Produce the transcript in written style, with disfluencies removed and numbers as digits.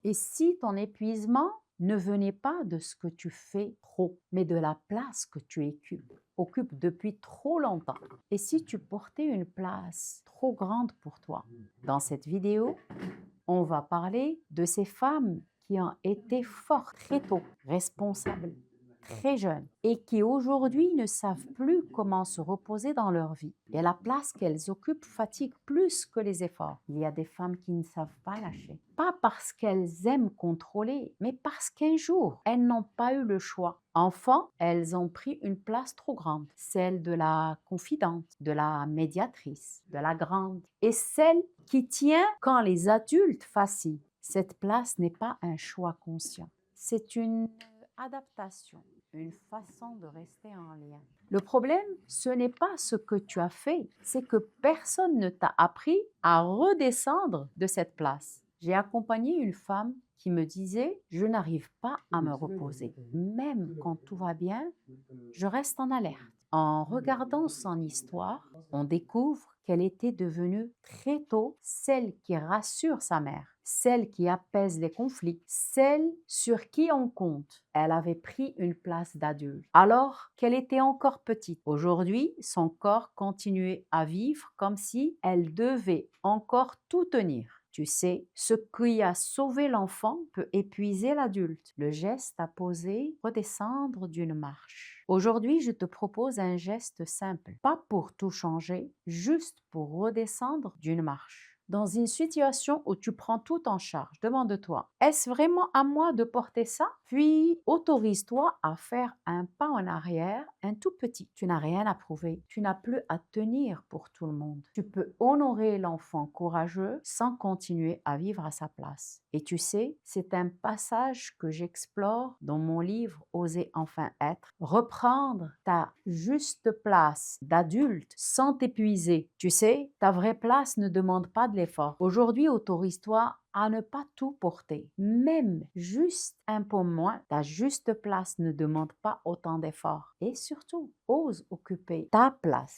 Et si ton épuisement ne venait pas de ce que tu fais trop, mais de la place que tu occupes depuis trop longtemps. Et si tu portais une place trop grande pour toi? Dans cette vidéo, on va parler de ces femmes qui ont été fortes très tôt, responsables, très jeunes et qui aujourd'hui ne savent plus comment se reposer dans leur vie. Et la place qu'elles occupent fatigue plus que les efforts. Il y a des femmes qui ne savent pas lâcher. Pas parce qu'elles aiment contrôler, mais parce qu'un jour, elles n'ont pas eu le choix. Enfant, elles ont pris une place trop grande, celle de la confidente, de la médiatrice, de la grande, et celle qui tient quand les adultes vacillent. Cette place n'est pas un choix conscient, c'est une adaptation, une façon de rester en lien. Le problème, ce n'est pas ce que tu as fait, c'est que personne ne t'a appris à redescendre de cette place. J'ai accompagné une femme qui me disait « Je n'arrive pas à me reposer. Même quand tout va bien, je reste en alerte. » En regardant son histoire, on découvre qu'elle était devenue très tôt celle qui rassure sa mère, celle qui apaise les conflits, celle sur qui on compte. Elle avait pris une place d'adulte alors qu'elle était encore petite. Aujourd'hui, son corps continuait à vivre comme si elle devait encore tout tenir. Tu sais, ce qui a sauvé l'enfant peut épuiser l'adulte. Le geste à poser, redescendre d'une marche. Aujourd'hui, je te propose un geste simple, pas pour tout changer, juste pour redescendre d'une marche. Dans une situation où tu prends tout en charge, demande-toi, est-ce vraiment à moi de porter ça? Puis autorise-toi à faire un pas en arrière, un tout petit. Tu n'as rien à prouver, tu n'as plus à tenir pour tout le monde. Tu peux honorer l'enfant courageux sans continuer à vivre à sa place. Et tu sais, c'est un passage que j'explore dans mon livre Oser enfin être. Reprendre ta juste place d'adulte sans t'épuiser. Tu sais, ta vraie place ne demande pas de l'effort. Aujourd'hui, autorise-toi à ne pas tout porter. Même juste un peu moins, ta juste place ne demande pas autant d'efforts. Et surtout, ose occuper ta place.